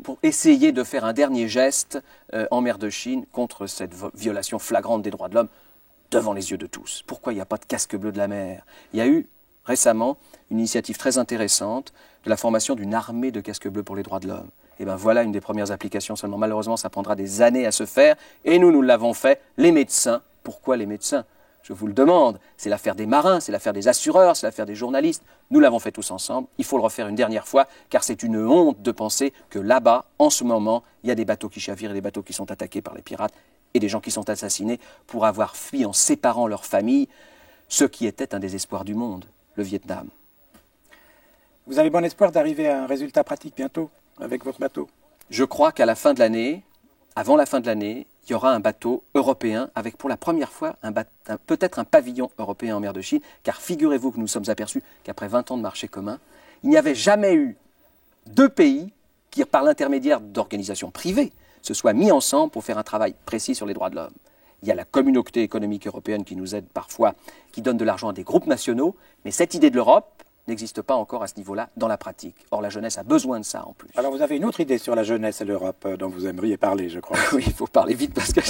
pour essayer de faire un dernier geste en mer de Chine contre cette violation flagrante des droits de l'homme devant les yeux de tous. Pourquoi il n'y a pas de casque bleu de la mer? Il y a eu récemment une initiative très intéressante de la formation d'une armée de casques bleus pour les droits de l'homme. Et bien voilà une des premières applications, seulement malheureusement ça prendra des années à se faire, et nous l'avons fait, les médecins. Pourquoi les médecins? Je vous le demande, c'est l'affaire des marins, c'est l'affaire des assureurs, c'est l'affaire des journalistes. Nous l'avons fait tous ensemble, il faut le refaire une dernière fois, car c'est une honte de penser que là-bas, en ce moment, il y a des bateaux qui chavirent et des bateaux qui sont attaqués par les pirates, et des gens qui sont assassinés pour avoir fui en séparant leurs familles, ce qui était un des espoirs du monde, le Vietnam. Vous avez bon espoir d'arriver à un résultat pratique bientôt avec votre bateau? Je crois qu'à la fin de l'année, avant la fin de l'année, il y aura un bateau européen avec pour la première fois peut-être un pavillon européen en mer de Chine, car figurez-vous que nous sommes aperçus qu'après 20 ans de marché commun, il n'y avait jamais eu deux pays qui, par l'intermédiaire d'organisations privées, se soient mis ensemble pour faire un travail précis sur les droits de l'homme. Il y a la communauté économique européenne qui nous aide parfois, qui donne de l'argent à des groupes nationaux, mais cette idée de l'Europe n'existe pas encore à ce niveau-là dans la pratique. Or, la jeunesse a besoin de ça en plus. Alors, vous avez une autre idée sur la jeunesse et l'Europe dont vous aimeriez parler, je crois. Oui, il faut parler vite parce que...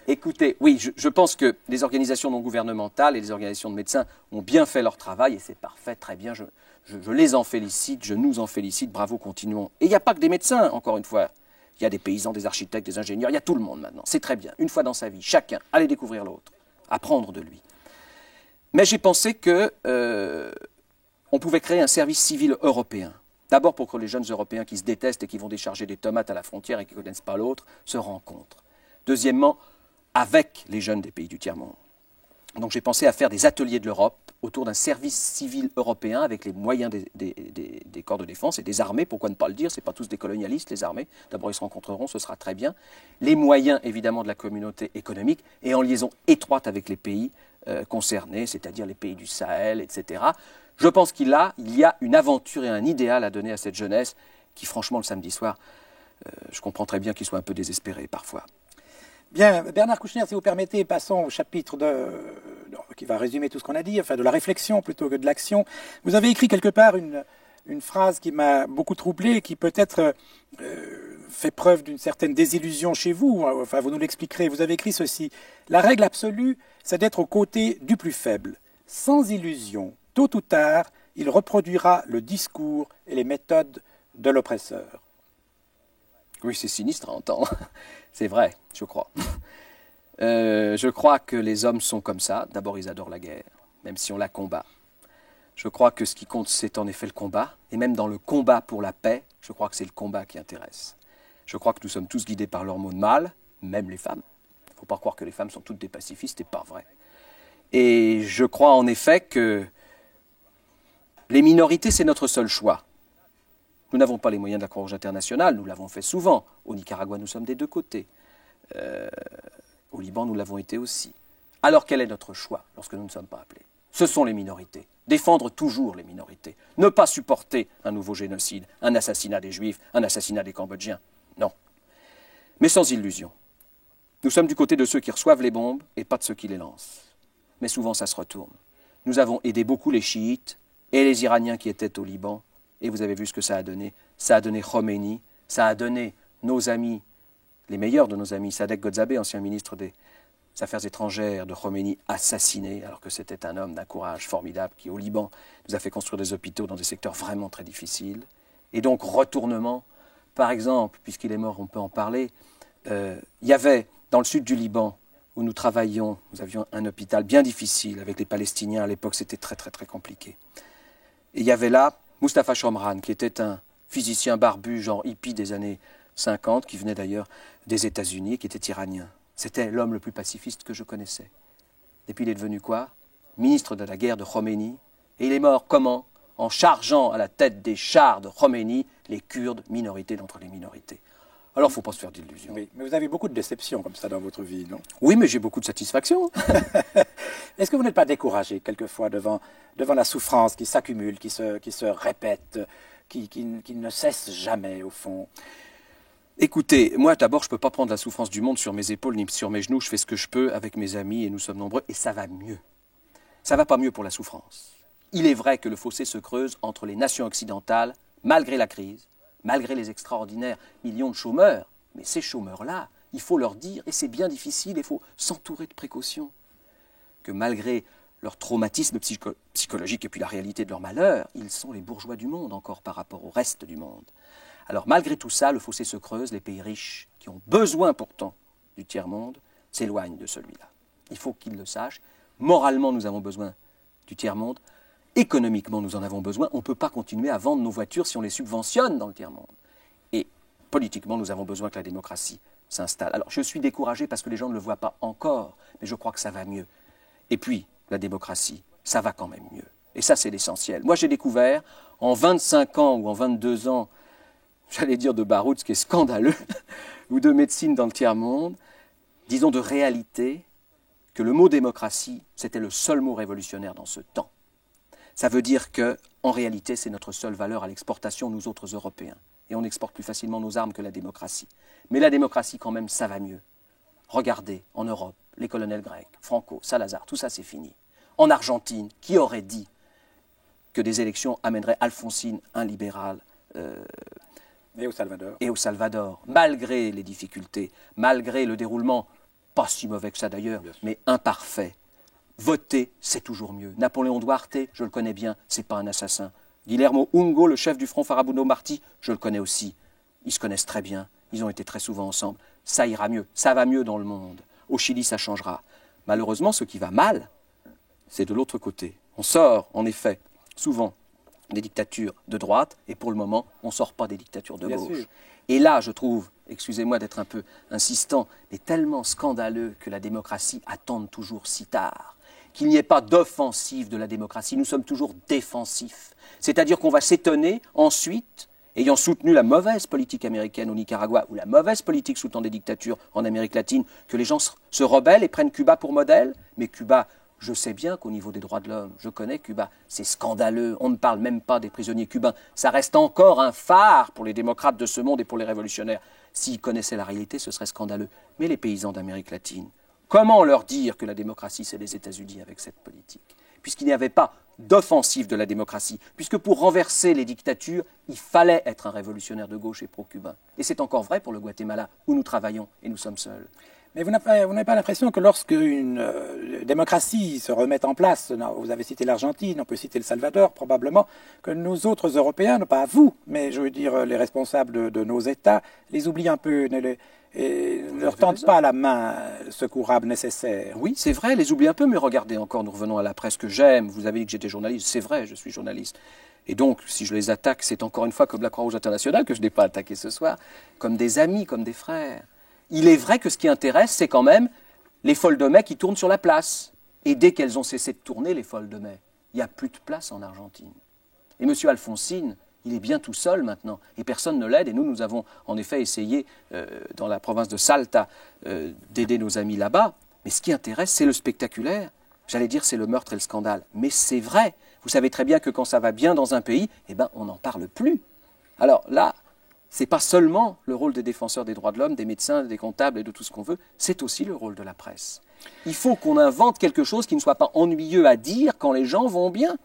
Écoutez, oui, je pense que les organisations non gouvernementales et les organisations de médecins ont bien fait leur travail et c'est parfait, très bien. Je les en félicite, je nous en félicite, bravo, continuons. Et il n'y a pas que des médecins, encore une fois. Il y a des paysans, des architectes, des ingénieurs, il y a tout le monde maintenant. C'est très bien. Une fois dans sa vie, chacun, allez découvrir l'autre, apprendre de lui. Mais j'ai pensé que... on pouvait créer un service civil européen. D'abord pour que les jeunes Européens qui se détestent et qui vont décharger des tomates à la frontière et qui ne connaissent pas l'autre se rencontrent. Deuxièmement, avec les jeunes des pays du tiers-monde. Donc j'ai pensé à faire des ateliers de l'Europe autour d'un service civil européen avec les moyens des corps de défense et des armées, pourquoi ne pas le dire, ce n'est pas tous des colonialistes les armées, d'abord ils se rencontreront, ce sera très bien. Les moyens évidemment de la communauté économique et en liaison étroite avec les pays concernés, c'est-à-dire les pays du Sahel, etc. Je pense qu'il y a une aventure et un idéal à donner à cette jeunesse qui, franchement, le samedi soir, je comprends très bien qu'ils soient un peu désespérés parfois. Bien, Bernard Kouchner, si vous permettez, passons au chapitre qui va résumer tout ce qu'on a dit, enfin de la réflexion plutôt que de l'action. Vous avez écrit quelque part une phrase qui m'a beaucoup troublé et qui peut-être fait preuve d'une certaine désillusion chez vous. Enfin, vous nous l'expliquerez. Vous avez écrit ceci. La règle absolue, c'est d'être aux côtés du plus faible, sans illusion. Tôt ou tard, il reproduira le discours et les méthodes de l'oppresseur. Oui, c'est sinistre à entendre. C'est vrai, je crois. Je crois que les hommes sont comme ça. D'abord, ils adorent la guerre, même si on la combat. Je crois que ce qui compte, c'est en effet le combat. Et même dans le combat pour la paix, je crois que c'est le combat qui intéresse. Je crois que nous sommes tous guidés par l'hormone mâle, même les femmes. Il ne faut pas croire que les femmes sont toutes des pacifistes, ce n'est pas vrai. Et je crois en effet que les minorités, c'est notre seul choix. Nous n'avons pas les moyens de la Croix-Rouge internationale, nous l'avons fait souvent. Au Nicaragua, nous sommes des deux côtés. Au Liban, nous l'avons été aussi. Alors quel est notre choix lorsque nous ne sommes pas appelés? Ce sont les minorités. Défendre toujours les minorités. Ne pas supporter un nouveau génocide, un assassinat des Juifs, un assassinat des Cambodgiens. Non. Mais sans illusion. Nous sommes du côté de ceux qui reçoivent les bombes et pas de ceux qui les lancent. Mais souvent, ça se retourne. Nous avons aidé beaucoup les chiites et les Iraniens qui étaient au Liban. Et vous avez vu ce que ça a donné. Ça a donné Khomeini, ça a donné nos amis, les meilleurs de nos amis, Sadek Ghozabeh, ancien ministre des Affaires étrangères de Khomeini, assassiné, alors que c'était un homme d'un courage formidable qui, au Liban, nous a fait construire des hôpitaux dans des secteurs vraiment très difficiles. Et donc, retournement, par exemple, puisqu'il est mort, on peut en parler, il y avait, dans le sud du Liban, où nous travaillions, nous avions un hôpital bien difficile avec les Palestiniens. À l'époque, c'était très, très, très compliqué. Et il y avait là Mustafa Shomran, qui était un physicien barbu, genre hippie des années 50, qui venait d'ailleurs des États-Unis, qui était iranien. C'était l'homme le plus pacifiste que je connaissais. Et puis il est devenu quoi? Ministre de la guerre de Khomeini. Et il est mort comment? En chargeant à la tête des chars de Khomeini les Kurdes, minorité d'entre les minorités. Alors, il ne faut pas se faire d'illusions. Oui, mais vous avez beaucoup de déceptions comme ça dans votre vie, non? Oui, mais j'ai beaucoup de satisfaction. Est-ce que vous n'êtes pas découragé quelquefois devant la souffrance qui s'accumule, qui se répète, qui ne cesse jamais au fond? Écoutez, moi d'abord, je ne peux pas prendre la souffrance du monde sur mes épaules ni sur mes genoux. Je fais ce que je peux avec mes amis et nous sommes nombreux et ça va mieux. Ça ne va pas mieux pour la souffrance. Il est vrai que le fossé se creuse entre les nations occidentales, malgré la crise, malgré les extraordinaires millions de chômeurs. Mais ces chômeurs-là, il faut leur dire, et c'est bien difficile, il faut s'entourer de précautions, que malgré leur traumatisme psychologique et puis la réalité de leur malheur, ils sont les bourgeois du monde encore par rapport au reste du monde. Alors malgré tout ça, le fossé se creuse, les pays riches, qui ont besoin pourtant du tiers-monde, s'éloignent de celui-là. Il faut qu'ils le sachent. Moralement, nous avons besoin du tiers-monde. Économiquement, nous en avons besoin. On ne peut pas continuer à vendre nos voitures si on les subventionne dans le tiers-monde. Et politiquement, nous avons besoin que la démocratie s'installe. Alors je suis découragé parce que les gens ne le voient pas encore, mais je crois que ça va mieux. Et puis, la démocratie, ça va quand même mieux. Et ça, c'est l'essentiel. Moi, j'ai découvert, en 25 ans ou en 22 ans, j'allais dire de baroud, ce qui est scandaleux, ou de médecine dans le tiers-monde, disons de réalité, que le mot démocratie, c'était le seul mot révolutionnaire dans ce temps. Ça veut dire que, en réalité, c'est notre seule valeur à l'exportation, nous autres Européens. Et on exporte plus facilement nos armes que la démocratie. Mais la démocratie, quand même, ça va mieux. Regardez, en Europe, les colonels grecs, Franco, Salazar, tout ça, c'est fini. En Argentine, qui aurait dit que des élections amèneraient Alfonsine, un libéral, Et au Salvador. Et au Salvador, malgré les difficultés, malgré le déroulement, pas si mauvais que ça d'ailleurs, mais imparfait. Voter, c'est toujours mieux. Napoléon Duarte, je le connais bien, c'est pas un assassin. Guillermo Ungo, le chef du Front Farabundo Martí, je le connais aussi. Ils se connaissent très bien, ils ont été très souvent ensemble. Ça ira mieux, ça va mieux dans le monde. Au Chili, ça changera. Malheureusement, ce qui va mal, c'est de l'autre côté. On sort, en effet, souvent des dictatures de droite, et pour le moment, on ne sort pas des dictatures de gauche. Sûr. Et là, je trouve, excusez-moi d'être un peu insistant, mais tellement scandaleux que la démocratie attende toujours si tard, qu'il n'y ait pas d'offensive de la démocratie, nous sommes toujours défensifs. C'est-à-dire qu'on va s'étonner ensuite, ayant soutenu la mauvaise politique américaine au Nicaragua, ou la mauvaise politique sous-tendant des dictatures en Amérique latine, que les gens se rebellent et prennent Cuba pour modèle, mais Cuba... Je sais bien qu'au niveau des droits de l'homme, je connais Cuba, c'est scandaleux, on ne parle même pas des prisonniers cubains. Ça reste encore un phare pour les démocrates de ce monde et pour les révolutionnaires. S'ils connaissaient la réalité, ce serait scandaleux. Mais les paysans d'Amérique latine, comment leur dire que la démocratie, c'est les États-Unis avec cette politique? Puisqu'il n'y avait pas d'offensive de la démocratie, puisque pour renverser les dictatures, il fallait être un révolutionnaire de gauche et pro-cubain. Et c'est encore vrai pour le Guatemala, où nous travaillons et nous sommes seuls. Mais vous n'avez pas l'impression que lorsque une démocratie se remet en place, non, vous avez cité l'Argentine, on peut citer le Salvador probablement, que nous autres Européens, non pas vous, mais je veux dire les responsables de nos États, les oublient un peu, ne leur tendent pas la main secourable nécessaire. Oui, c'est vrai, les oublie un peu, mais regardez encore, nous revenons à la presse que j'aime. Vous avez dit que j'étais journaliste, c'est vrai, je suis journaliste. Et donc, si je les attaque, c'est encore une fois comme la Croix-Rouge internationale que je n'ai pas attaqué ce soir, comme des amis, comme des frères. Il est vrai que ce qui intéresse, c'est quand même les folles de mai qui tournent sur la place. Et dès qu'elles ont cessé de tourner, les folles de mai, il n'y a plus de place en Argentine. Et M. Alfonsine, il est bien tout seul maintenant, et personne ne l'aide. Et nous avons en effet essayé, dans la province de Salta, d'aider nos amis là-bas. Mais ce qui intéresse, c'est le spectaculaire. J'allais dire, c'est le meurtre et le scandale. Mais c'est vrai. Vous savez très bien que quand ça va bien dans un pays, eh ben, on n'en parle plus. Alors là, ce n'est pas seulement le rôle des défenseurs des droits de l'homme, des médecins, des comptables et de tout ce qu'on veut, c'est aussi le rôle de la presse. Il faut qu'on invente quelque chose qui ne soit pas ennuyeux à dire quand les gens vont bien.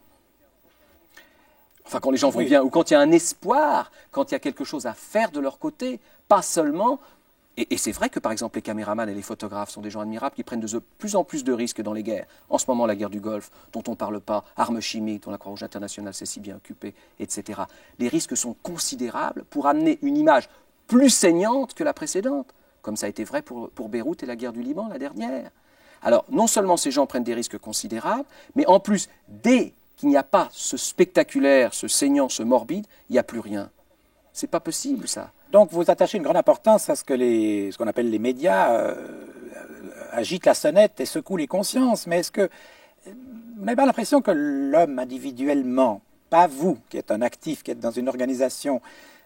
Enfin, quand les gens vont bien, ou quand il y a un espoir, quand il y a quelque chose à faire de leur côté, pas seulement... Et c'est vrai que, par exemple, les caméramans et les photographes sont des gens admirables qui prennent de plus en plus de risques dans les guerres. En ce moment, la guerre du Golfe, dont on ne parle pas, armes chimiques, dont la Croix-Rouge internationale s'est si bien occupée, etc. Les risques sont considérables pour amener une image plus saignante que la précédente, comme ça a été vrai pour Beyrouth et la guerre du Liban, la dernière. Alors, non seulement ces gens prennent des risques considérables, mais en plus, dès qu'il n'y a pas ce spectaculaire, ce saignant, ce morbide, il n'y a plus rien. C'est pas possible, ça. Donc vous attachez une grande importance à ce qu'on appelle les médias agitent la sonnette et secouent les consciences. Mais est-ce que vous n'avez pas l'impression que l'homme individuellement, pas vous qui êtes un actif, qui êtes dans une organisation,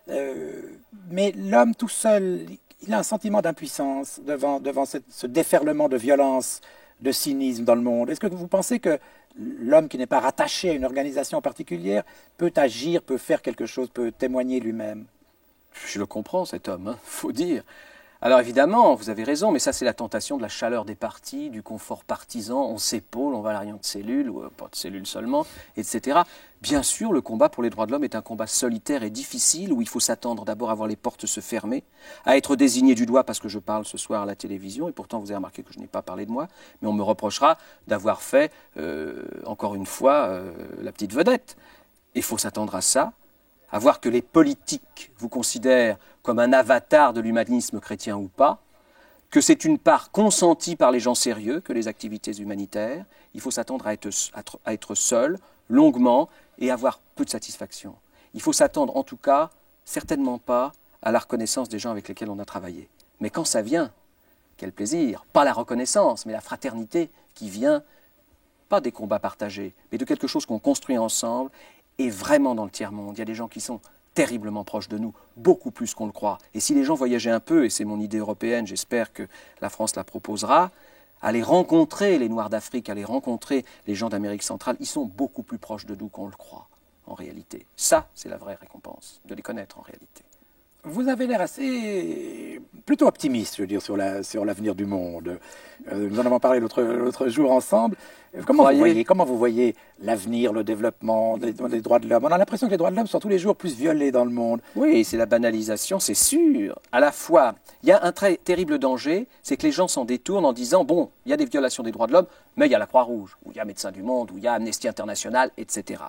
Mais l'homme tout seul, il a un sentiment d'impuissance devant ce déferlement de violence, de cynisme dans le monde. Est-ce que vous pensez que l'homme qui n'est pas rattaché à une organisation particulière peut agir, peut faire quelque chose, peut témoigner lui-même? Je le comprends, cet homme, hein, faut dire. Alors évidemment, vous avez raison, mais ça c'est la tentation de la chaleur des partis, du confort partisan, on s'épaule, on va à la réunion de cellules, ou pas de cellules seulement, etc. Bien sûr, le combat pour les droits de l'homme est un combat solitaire et difficile, où il faut s'attendre d'abord à voir les portes se fermer, à être désigné du doigt parce que je parle ce soir à la télévision, et pourtant vous avez remarqué que je n'ai pas parlé de moi, mais on me reprochera d'avoir fait, encore une fois, la petite vedette. Il faut s'attendre à ça, à voir que les politiques vous considèrent comme un avatar de l'humanisme chrétien ou pas, que c'est une part consentie par les gens sérieux que les activités humanitaires. Il faut s'attendre à être seul, longuement, et avoir peu de satisfaction. Il faut s'attendre, en tout cas, certainement pas à la reconnaissance des gens avec lesquels on a travaillé. Mais quand ça vient, quel plaisir! Pas la reconnaissance, mais la fraternité qui vient, pas des combats partagés, mais de quelque chose qu'on construit ensemble. Et vraiment dans le tiers-monde, il y a des gens qui sont terriblement proches de nous, beaucoup plus qu'on le croit. Et si les gens voyageaient un peu, et c'est mon idée européenne, j'espère que la France la proposera, aller rencontrer les Noirs d'Afrique, aller rencontrer les gens d'Amérique centrale, ils sont beaucoup plus proches de nous qu'on le croit, en réalité. Ça, c'est la vraie récompense, de les connaître en réalité. Vous avez l'air plutôt optimiste, je veux dire, sur l'avenir du monde. Nous en avons parlé l'autre jour ensemble. Comment vous voyez l'avenir, le développement des droits de l'homme? On a l'impression que les droits de l'homme sont tous les jours plus violés dans le monde. Oui, c'est la banalisation, c'est sûr. À la fois, il y a un très terrible danger, c'est que les gens s'en détournent en disant, bon, il y a des violations des droits de l'homme, mais il y a la Croix-Rouge, ou il y a Médecins du Monde, ou il y a Amnesty International, etc.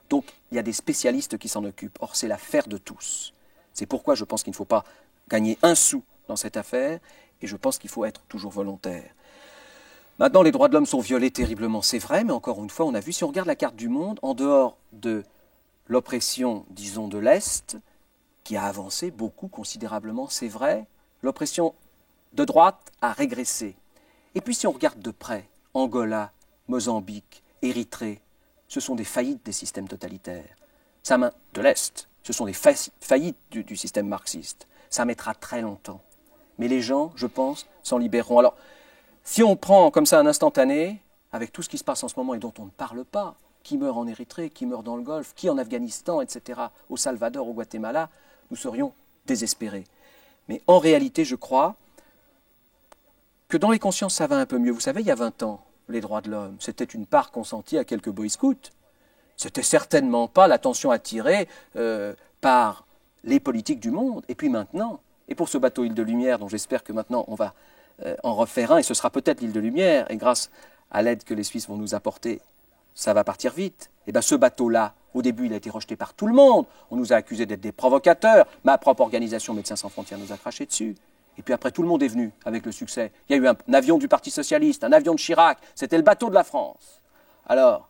Donc, il y a des spécialistes qui s'en occupent. Or, c'est l'affaire de tous. C'est pourquoi je pense qu'il ne faut pas gagner un sou dans cette affaire, et je pense qu'il faut être toujours volontaire. Maintenant, les droits de l'homme sont violés terriblement, c'est vrai, mais encore une fois, on a vu, si on regarde la carte du monde, en dehors de l'oppression, disons, de l'Est, qui a avancé beaucoup, considérablement, c'est vrai, l'oppression de droite a régressé. Et puis si on regarde de près, Angola, Mozambique, Érythrée, ce sont des faillites des systèmes totalitaires. De l'Est, ce sont des faillites du système marxiste. Ça mettra très longtemps. Mais les gens, je pense, s'en libéreront. Alors, si on prend comme ça un instantané, avec tout ce qui se passe en ce moment et dont on ne parle pas, qui meurt en Érythrée, qui meurt dans le Golfe, qui en Afghanistan, etc., au Salvador, au Guatemala, nous serions désespérés. Mais en réalité, je crois que dans les consciences, ça va un peu mieux. Vous savez, il y a 20 ans, les droits de l'homme, c'était une part consentie à quelques boy scouts. C'était certainement pas l'attention attirée par les politiques du monde. Et puis maintenant, et pour ce bateau Île de Lumière, dont j'espère que maintenant on va en refaire un, et ce sera peut-être l'Île de Lumière, et grâce à l'aide que les Suisses vont nous apporter, ça va partir vite. Et bien ce bateau-là, au début, il a été rejeté par tout le monde. On nous a accusés d'être des provocateurs. Ma propre organisation, Médecins sans frontières, nous a craché dessus. Et puis après, tout le monde est venu avec le succès. Il y a eu un avion du Parti socialiste, un avion de Chirac. C'était le bateau de la France. Alors,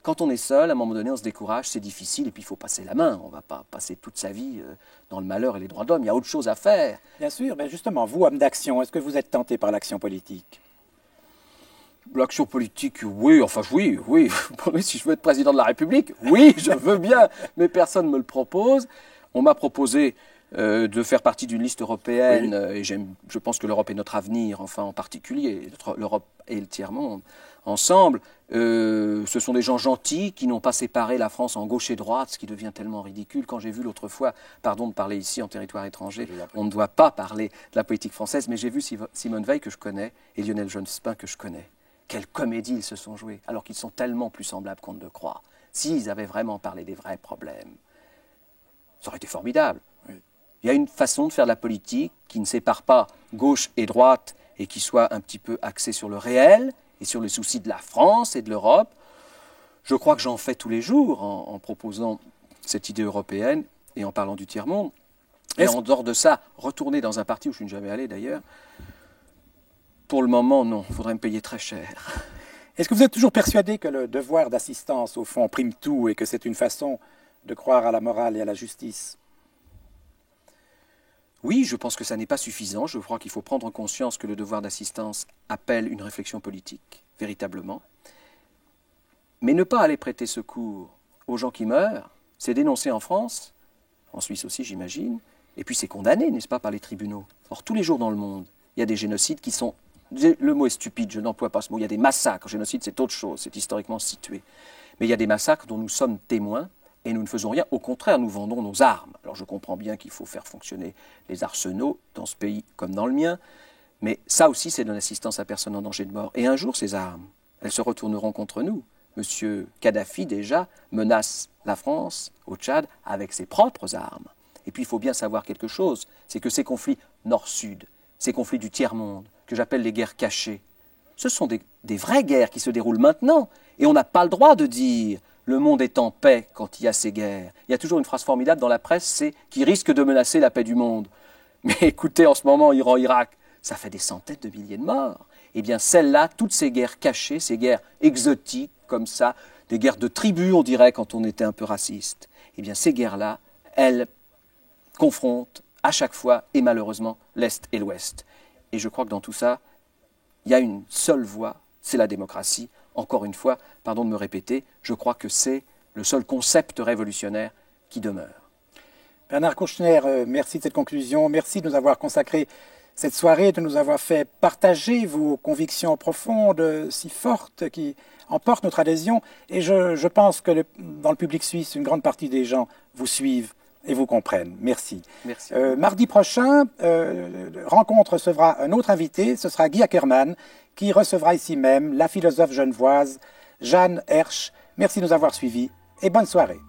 quand on est seul, à un moment donné, on se décourage, c'est difficile, et puis il faut passer la main. On ne va pas passer toute sa vie dans le malheur et les droits de l'homme. Il y a autre chose à faire. Bien sûr, mais justement, vous, homme d'action, est-ce que vous êtes tenté par l'action politique? L'action politique, oui, enfin oui. Si je veux être président de la République, oui, je veux bien, mais personne ne me le propose. On m'a proposé de faire partie d'une liste européenne, et je pense que l'Europe est notre avenir, enfin en particulier, l'Europe et le tiers-monde, ensemble. Ce sont des gens gentils qui n'ont pas séparé la France en gauche et droite, ce qui devient tellement ridicule. Quand j'ai vu l'autre fois, pardon de parler ici en territoire étranger, on ne doit pas parler de la politique française, mais j'ai vu Simone Veil que je connais et Lionel Jospin que je connais. Quelle comédie ils se sont joués, alors qu'ils sont tellement plus semblables qu'on ne le croit. S'ils avaient vraiment parlé des vrais problèmes, ça aurait été formidable. Oui. Il y a une façon de faire de la politique qui ne sépare pas gauche et droite et qui soit un petit peu axée sur le réel et sur les soucis de la France et de l'Europe. Je crois que j'en fais tous les jours en proposant cette idée européenne et en parlant du tiers-monde. Et en dehors de ça, retourner dans un parti où je ne suis jamais allé d'ailleurs, pour le moment, non. Il faudrait me payer très cher. Est-ce que vous êtes toujours persuadé que le devoir d'assistance, au fond, prime tout et que c'est une façon de croire à la morale et à la justice? Oui, je pense que ça n'est pas suffisant. Je crois qu'il faut prendre conscience que le devoir d'assistance appelle une réflexion politique, véritablement. Mais ne pas aller prêter secours aux gens qui meurent, c'est dénoncer en France en Suisse aussi j'imagine, et puis c'est condamné, n'est-ce pas, par les tribunaux. Or, tous les jours dans le monde, il y a des génocides qui sont... Le mot est stupide, je n'emploie pas ce mot, il y a des massacres. Génocide, c'est autre chose, c'est historiquement situé. Mais il y a des massacres dont nous sommes témoins, et nous ne faisons rien, au contraire, nous vendons nos armes. Alors je comprends bien qu'il faut faire fonctionner les arsenaux dans ce pays comme dans le mien, mais ça aussi c'est de l'assistance à personne en danger de mort. Et un jour, ces armes, elles se retourneront contre nous. Monsieur Kadhafi, déjà, menace la France, au Tchad, avec ses propres armes. Et puis il faut bien savoir quelque chose, c'est que ces conflits nord-sud, ces conflits du tiers-monde, que j'appelle les guerres cachées, ce sont des vraies guerres qui se déroulent maintenant. Et on n'a pas le droit de dire « le monde est en paix » quand il y a ces guerres. Il y a toujours une phrase formidable dans la presse, c'est « qui risque de menacer la paix du monde ». Mais écoutez, en ce moment, Iran-Irak, ça fait des centaines de milliers de morts. Eh bien, celles-là, toutes ces guerres cachées, ces guerres exotiques, comme ça, des guerres de tribus, on dirait, quand on était un peu raciste, eh bien, ces guerres-là, elles confrontent à chaque fois, et malheureusement, l'Est et l'Ouest. Et je crois que dans tout ça, il y a une seule voie, c'est la démocratie. Encore une fois, pardon de me répéter, je crois que c'est le seul concept révolutionnaire qui demeure. Bernard Kouchner, merci de cette conclusion. Merci de nous avoir consacré cette soirée, de nous avoir fait partager vos convictions profondes, si fortes, qui emportent notre adhésion. Et je pense que dans le public suisse, une grande partie des gens vous suivent et vous comprennent. Merci. Merci. Mardi prochain, rencontre recevra un autre invité, ce sera Guy Ackermann, qui recevra ici même la philosophe genevoise Jeanne Hersch. Merci de nous avoir suivis et bonne soirée.